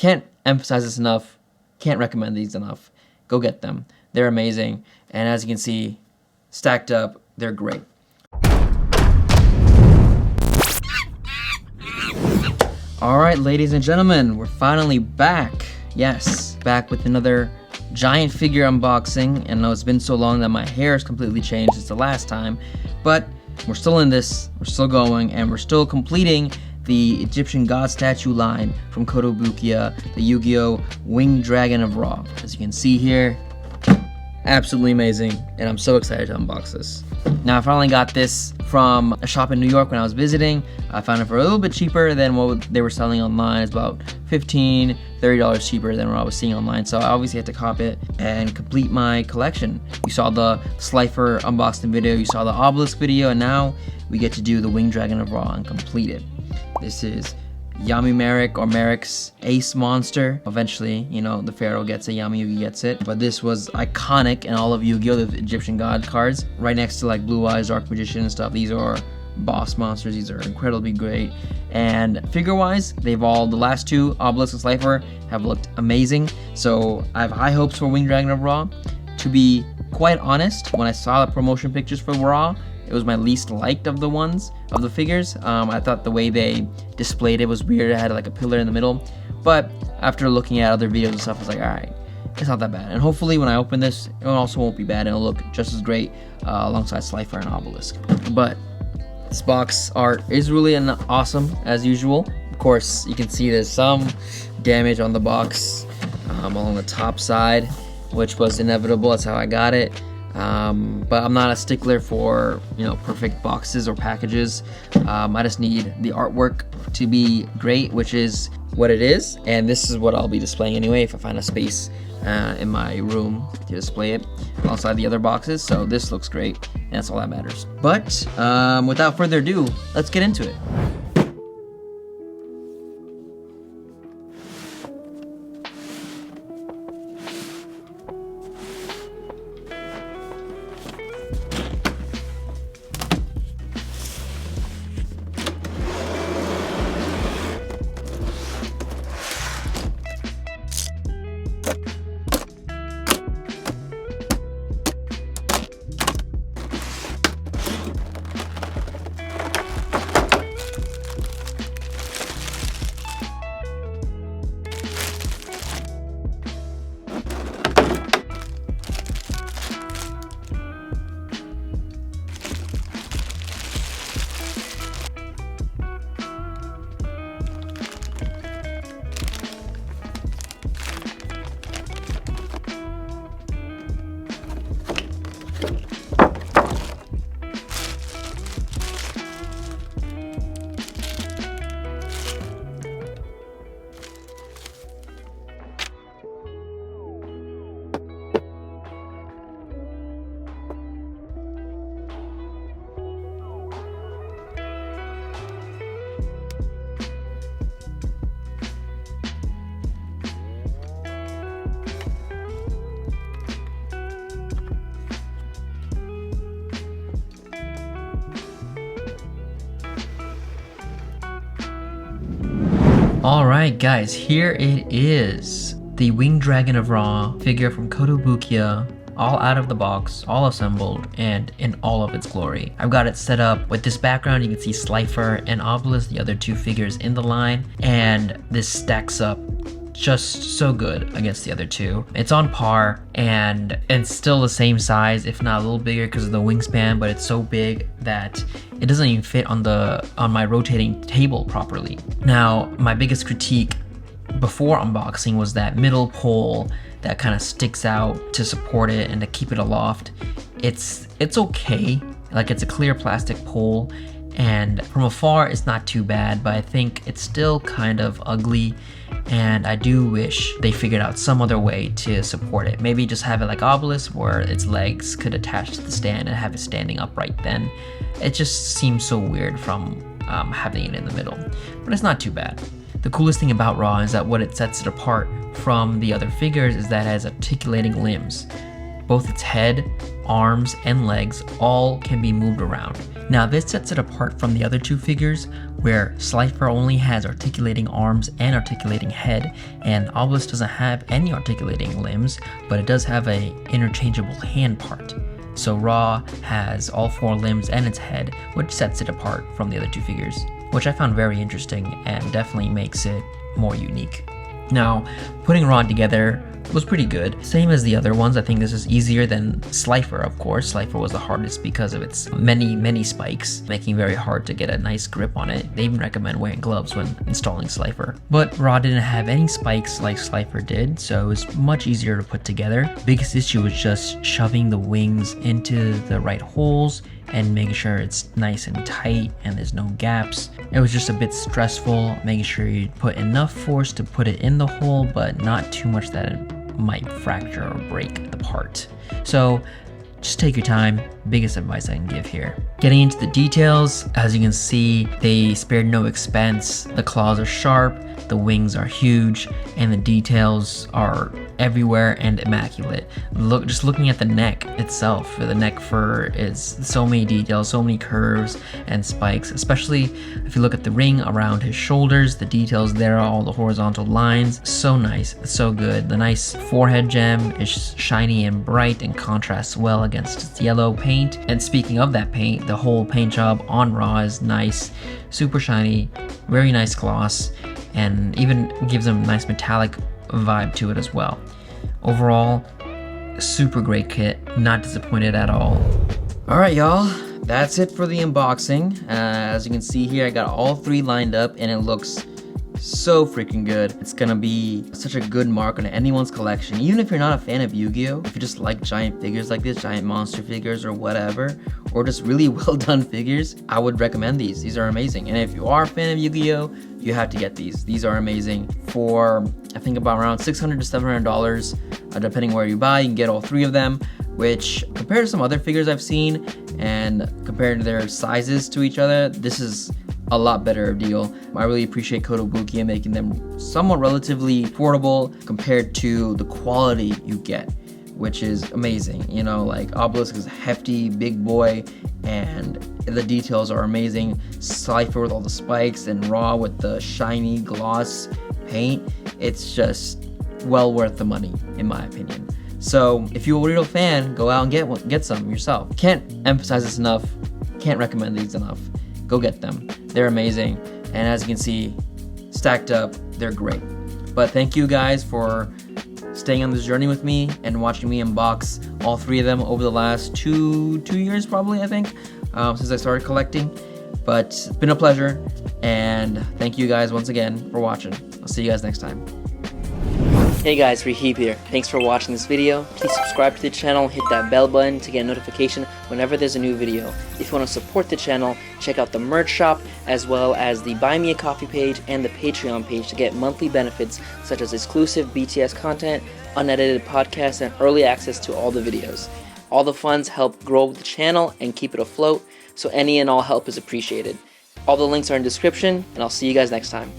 Can't emphasize this enough. Can't recommend these enough. Go get them. They're amazing. And as you can see, stacked up, they're great. All right, ladies and gentlemen, we're finally back. Yes, back with another giant figure unboxing. And I know it's been so long that my hair has completely changed since the last time, but we're still in this, we're still going, and we're still completing the Egyptian god statue line from Kotobukiya, the YuGiOh Winged Dragon of Ra. As you can see here, absolutely amazing, and I'm so excited to unbox this. Now, I finally got this from a shop in New York when I was visiting. I found it for a little bit cheaper than what they were selling online. It's about $15, $30 cheaper than what I was seeing online. So I obviously had to cop it and complete my collection. You saw the Slifer unboxing video, you saw the obelisk video, and now we get to do the Winged Dragon of Ra and complete it. This is Yami Merrick, or Merrick's ace monster. Eventually, you know, the Pharaoh gets it, Yami Yugi gets it. But this was iconic in all of YuGiOh, the Egyptian god cards. Right next to like Blue Eyes, Dark Magician and stuff. These are boss monsters. These are incredibly great. And figure-wise, the last two, Obelisk and Slifer, have looked amazing. So I have high hopes for Winged Dragon of Ra. To be quite honest, when I saw the promotion pictures for Ra, it was my least liked of the figures. I thought the way they displayed it was weird. It had like a pillar in the middle. But after looking at other videos and stuff, I was like, all right, it's not that bad. And hopefully when I open this, it also won't be bad. It'll look just as great alongside Slifer and Obelisk. But this box art is really awesome as usual. Of course, you can see there's some damage on the box along the top side, which was inevitable. That's how I got it. But I'm not a stickler for, you know, perfect boxes or packages. I just need the artwork to be great, which is what it is. And this is what I'll be displaying anyway if I find a space in my room to display it alongside the other boxes. So this looks great, and that's all that matters. But without further ado, let's get into it. Alright guys, here it is. The Winged Dragon of Ra figure from Kotobukiya, all out of the box, all assembled, and in all of its glory. I've got it set up with this background. You can see Slifer and Obelisk, the other two figures in the line, and this stacks up just so good against the other two. It's on par, and it's still the same size, if not a little bigger because of the wingspan, but it's so big that it doesn't even fit on my rotating table properly. Now, my biggest critique before unboxing was that middle pole that kind of sticks out to support it and to keep it aloft. It's okay, like it's a clear plastic pole, and from afar it's not too bad, but I think it's still kind of ugly, and I do wish they figured out some other way to support it. Maybe just have it like Obelisk where its legs could attach to the stand and have it standing upright then. It just seems so weird from having it in the middle, but it's not too bad. The coolest thing about Ra is that what it sets it apart from the other figures is that it has articulating limbs. Both its head, arms, and legs all can be moved around. Now this sets it apart from the other two figures, where Slifer only has articulating arms and articulating head, and Obelisk doesn't have any articulating limbs, but it does have a interchangeable hand part. So Ra has all 4 limbs and its head, which sets it apart from the other two figures, which I found very interesting and definitely makes it more unique. Now, putting Ra together was pretty good. Same as the other ones, I think this is easier than Slifer, of course. Slifer was the hardest because of its many spikes, making it very hard to get a nice grip on it. They even recommend wearing gloves when installing Slifer. But Ra didn't have any spikes like Slifer did, so it was much easier to put together. Biggest issue was just shoving the wings into the right holes and making sure it's nice and tight and there's no gaps. It was just a bit stressful, making sure you put enough force to put it in the hole, but not too much that it might fracture or break the part. So just take your time. Biggest advice I can give here. Getting into the details, as you can see, they spared no expense. The claws are sharp, the wings are huge, and the details are everywhere and immaculate. Just looking at the neck itself, the neck fur is so many details, so many curves and spikes, especially if you look at the ring around his shoulders, the details there, all the horizontal lines, so nice, so good. The nice forehead gem is shiny and bright and contrasts well against its yellow paint. And speaking of that paint, the whole paint job on Ra is nice, super shiny, very nice gloss, and even gives a nice metallic vibe to it as well. Overall, super great kit, not disappointed at all. Alright y'all, that's it for the unboxing. As you can see here, I got all 3 lined up and it looks so freaking good. It's gonna be such a good mark on anyone's collection, even if you're not a fan of Yu-Gi-Oh! If you just like giant figures like this, giant monster figures or whatever, or just really well done figures, I would recommend these. These are amazing. And if you are a fan of Yu-Gi-Oh! You have to get these. These are amazing. For I think about around $600 to $700, depending where you buy. You can get all 3 of them, which compared to some other figures I've seen and compared to their sizes to each other, this is a lot better deal. I really appreciate Kotobukiya making them somewhat relatively affordable compared to the quality you get, which is amazing. You know, like Obelisk is a hefty, big boy, and the details are amazing. Slifer with all the spikes and Ra with the shiny gloss paint. It's just well worth the money, in my opinion. So if you're a YuGiOh fan, go out and get some yourself. Can't emphasize this enough. Can't recommend these enough. Go get them. They're amazing. And as you can see, stacked up, they're great. But thank you guys for staying on this journey with me and watching me unbox all 3 of them over the last two years probably, I think, since I started collecting. But it's been a pleasure, and thank you guys once again for watching. I'll see you guys next time. Hey guys, Rahib here. Thanks for watching this video. Please subscribe to the channel, hit that bell button to get a notification whenever there's a new video. If you want to support the channel, check out the merch shop, as well as the Buy Me a Coffee page and the Patreon page to get monthly benefits such as exclusive BTS content, unedited podcasts, and early access to all the videos. All the funds help grow the channel and keep it afloat, so any and all help is appreciated. All the links are in the description, and I'll see you guys next time.